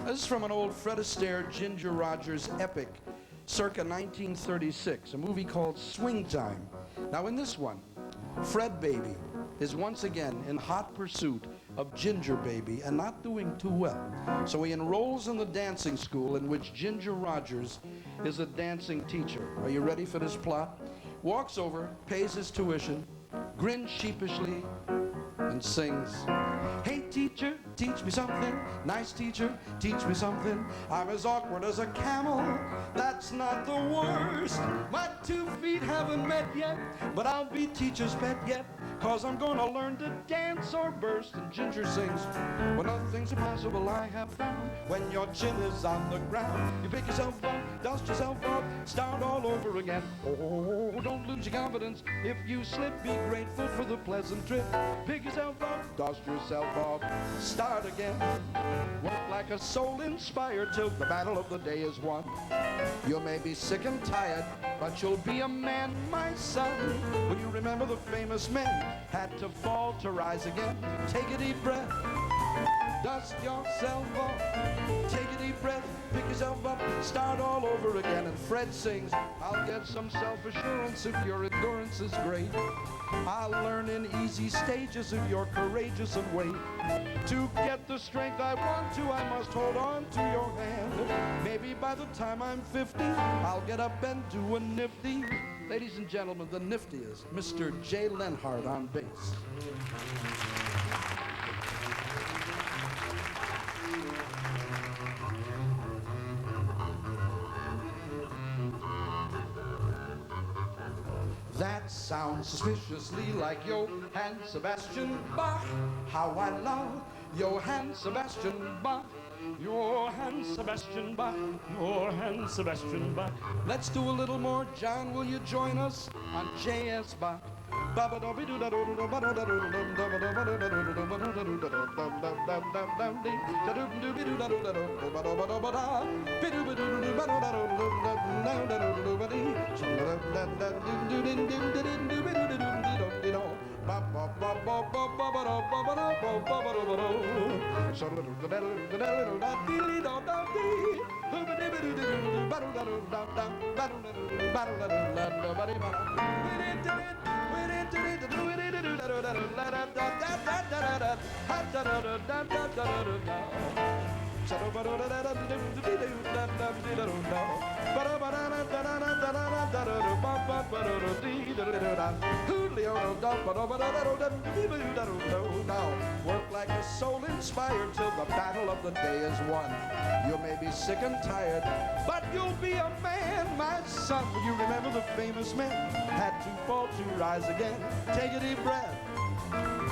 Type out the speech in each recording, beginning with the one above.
This is from an old Fred Astaire, Ginger Rogers epic, circa 1936, a movie called Swing Time. Now in this one, Fred Baby is once again in hot pursuit of Ginger Baby and not doing too well. So he enrolls in the dancing school in which Ginger Rogers is a dancing teacher. Are you ready for this plot? Walks over, pays his tuition, grins sheepishly, and sings, "Hey teacher, teach me something. Nice teacher, teach me something. I'm as awkward as a camel. That's not the worst. My 2 feet haven't met yet, but I'll be teacher's pet yet, 'cause I'm gonna learn to dance or burst." And Ginger sings, "Well, nothing's impossible I have found. When your chin is on the ground, you pick yourself up, dust yourself off, start all over again. Oh, don't lose your confidence. If you slip, be grateful for the pleasant trip. Pick yourself up, dust yourself off, start again. Work like a soul inspired till the battle of the day is won. You may be sick and tired, but you'll be a man, my son. When you remember the famous men had to fall to rise again. Take a deep breath, dust yourself off, take a deep breath, pick yourself up, start all over again." And Fred sings, "I'll get some self-assurance if your endurance is great. I'll learn in easy stages if you're courageous and wait. To get the strength I want to, I must hold on to your hand. Maybe by the time I'm 50, I'll get up and do a nifty." Ladies and gentlemen, the niftiest, Mr. Jay Lenhart on bass. That sounds suspiciously like Johann Sebastian Bach. How I love Johann Sebastian Bach. Johann Sebastian Bach, Johann Sebastian Bach. Let's do a little more. John, will you join us on J.S. Bach? Work like a soul inspired till the battle of the day is won. You may be sick and tired, but you'll be a man, my son. You remember the famous men had to fall to rise again. Take a deep breath,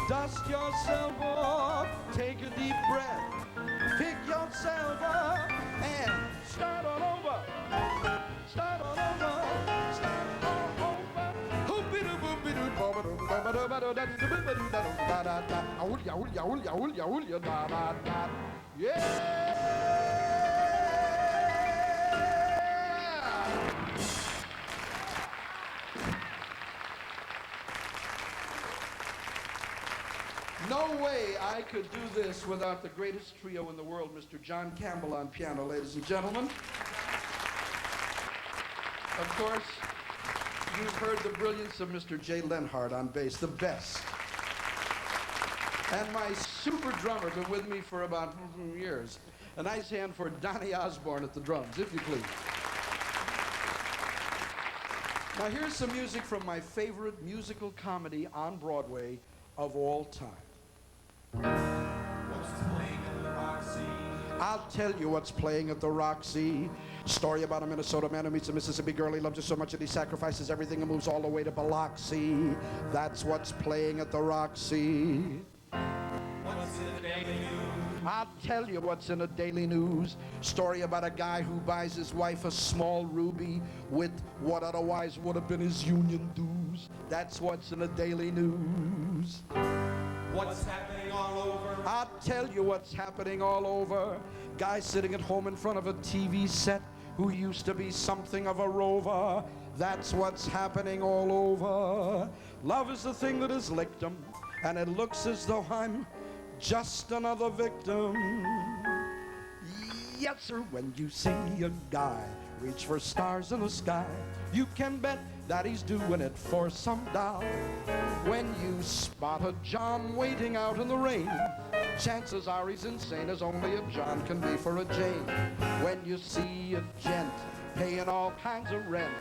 dust yourself off, take a deep breath, pick yourself up, and start all over. Start all over. Start all over. Yeah! No way I could do this without the greatest trio in the world, Mr. John Campbell on piano, ladies and gentlemen. Of course, you've heard the brilliance of Mr. Jay Lenhart on bass, the best. And my super drummer, been with me for about years. A nice hand for Donny Osborne at the drums, if you please. Now here's some music from my favorite musical comedy on Broadway of all time. What's playing at the Roxy? I'll tell you what's playing at the Roxy. Story about a Minnesota man who meets a Mississippi girl. He loves her so much that he sacrifices everything and moves all the way to Biloxi. That's what's playing at the Roxy. What's in the daily news? I'll tell you what's in the Daily News. Story about a guy who buys his wife a small ruby with what otherwise would have been his union dues. That's what's in the Daily News. What's happening all over? I'll tell you what's happening all over. Guy sitting at home in front of a TV set who used to be something of a rover. That's what's happening all over. Love is the thing that has licked him, and it looks as though I'm just another victim. Yes, sir, when you see a guy reach for stars in the sky, you can bet that he's doing it for some doll. When you spot a John waiting out in the rain, chances are he's insane, as only a John can be for a Jane. When you see a gent paying all kinds of rent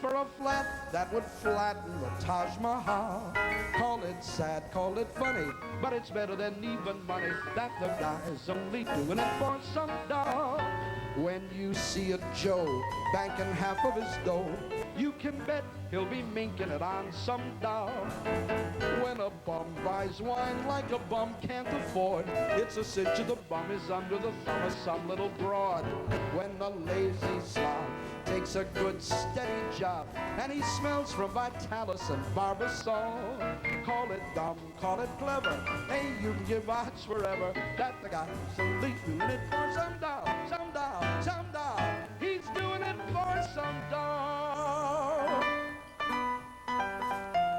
for a flat that would flatten the Taj Mahal, call it sad, call it funny, but it's better than even money that the guy's only doing it for some doll. When you see a Joe banking half of his dough, you can bet he'll be minking it on some doll. When a bum buys wine like a bum can't afford, it's a cinch the bum is under the thumb of some little broad. When the lazy slob takes a good steady job and he smells from Vitalis and Barbasol, call it dumb, call it clever, hey, you can give odds forever that the guy's only doing it for some doll, some doll, some doll. He's doing it for some doll.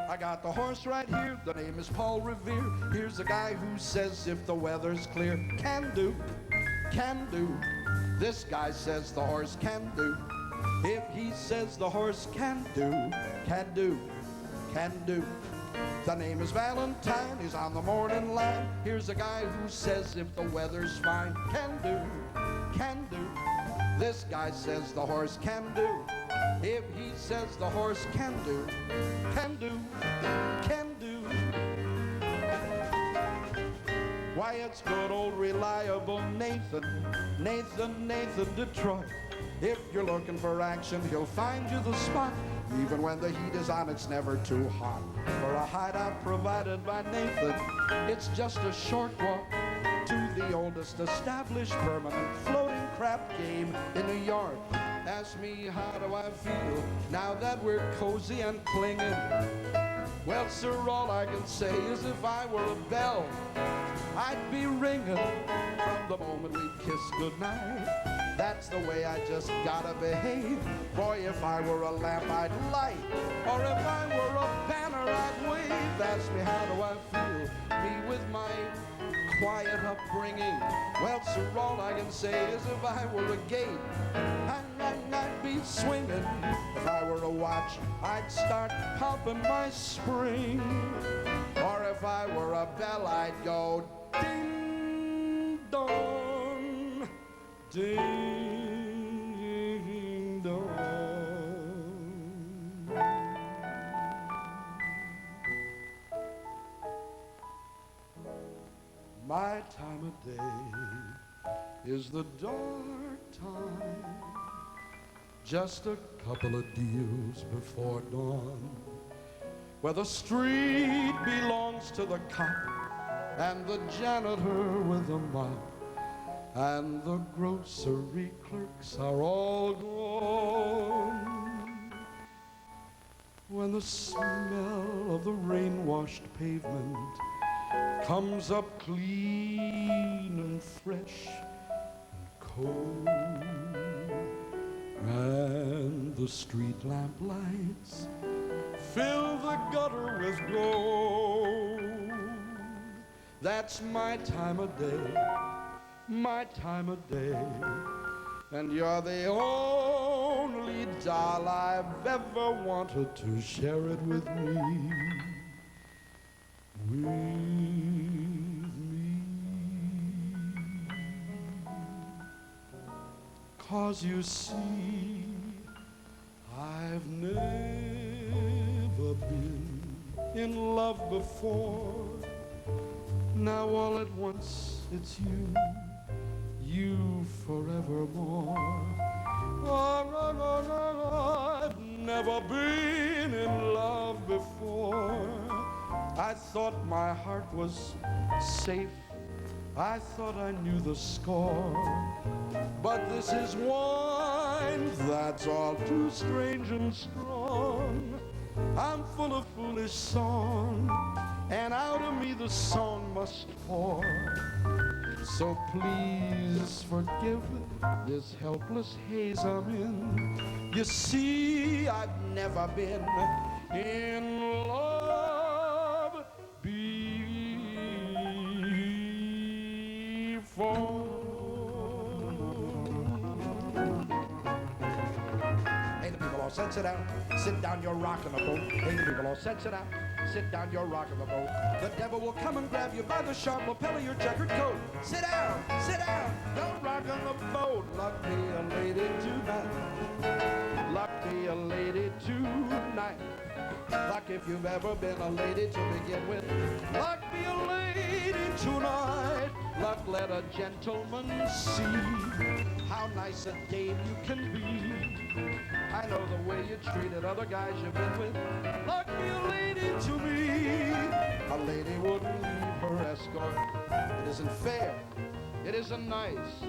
I got the horse right here, the name is Paul Revere. Here's a guy who says if the weather's clear, can do, can do. This guy says the horse can do. If he says the horse can do, can do, can do. The name is Valentine, he's on the morning line. Here's a guy who says if the weather's fine, can do, can do. This guy says the horse can do. If he says the horse can do, can do, can do. Why, it's good old reliable Nathan, Nathan, Nathan Detroit. If you're looking for action, he'll find you the spot. Even when the heat is on, it's never too hot. For a hideout provided by Nathan, it's just a short walk to the oldest established permanent floating crap game in New York. Ask me, how do I feel now that we're cozy and clinging? Well, sir, all I can say is if I were a bell, I'd be ringing from the moment we kiss goodnight. That's the way I just gotta behave. Boy, if I were a lamp, I'd light. Or if I were a banner, I'd wave. Ask me, how do I feel? Me with my quiet upbringing. Well, sir, all I can say is if I were a gate, I'd be swinging. If I were a watch, I'd start pumping my spring. Or if I were a bell, I'd go ding dong, ding dong. My time of day is the dark time, just a couple of deals before dawn, where the street belongs to the cop and the janitor with the mop, and the grocery clerks are all gone. When the smell of the rain-washed pavement comes up clean and fresh and cold, and the street lamp lights fill the gutter with gold. That's my time of day, my time of day, and you're the only doll I've ever wanted to share it with me. With me. 'Cause you see, I've never been in love before. Now all at once it's you, you forevermore. Oh, I've never been in love before. I thought my heart was safe, I thought I knew the score. But this is wine that's all too strange and strong. I'm full of foolish song, and out of me the song must pour. So please forgive this helpless haze I'm in. You see, I've never been in love before. Hey, the people all said, sit down. Sit down, you're rocking the boat. Hey, the people all said, sit down. Sit down, you're rocking the boat. The devil will come and grab you by the sharp lapel of your checkered coat. Sit down, you're rocking the boat. Luck me a lady tonight. Luck me a lady tonight. Luck if you've ever been a lady to begin with. Luck be a lady tonight. Luck let a gentleman see how nice a dame you can be. I know the way you treated other guys you've been with. Luck be a lady to me. A lady wouldn't leave her escort. It isn't fair. It isn't nice.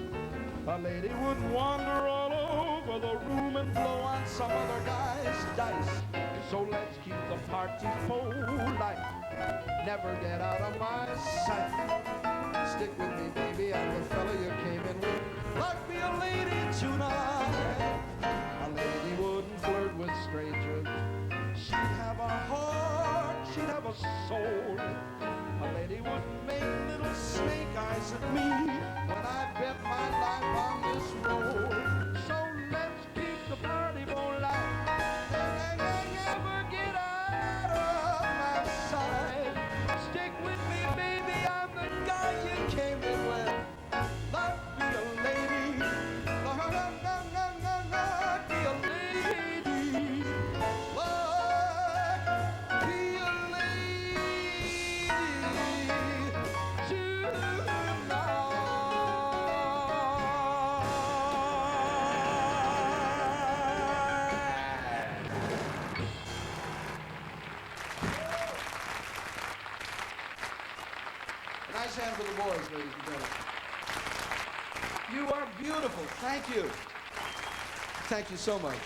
A lady would wander all over the room and blow on some other guy's dice. So let's keep the party polite. Never get out of my sight. Stick with me, baby, I'm the fella you came in with. Luck be a lady tonight. A lady wouldn't flirt with strangers. She'd have a heart, she'd have a soul. A lady wouldn't make little snake eyes at me when I bet my life on this road. So let's keep the party polite. Never get out of my sight. Stick with me, baby, I'm the guy you came in with. Luck be a lady. Luck be a lady. Luck be a lady Nice hand for the boys, ladies and gentlemen. You are beautiful. Thank you. Thank you so much.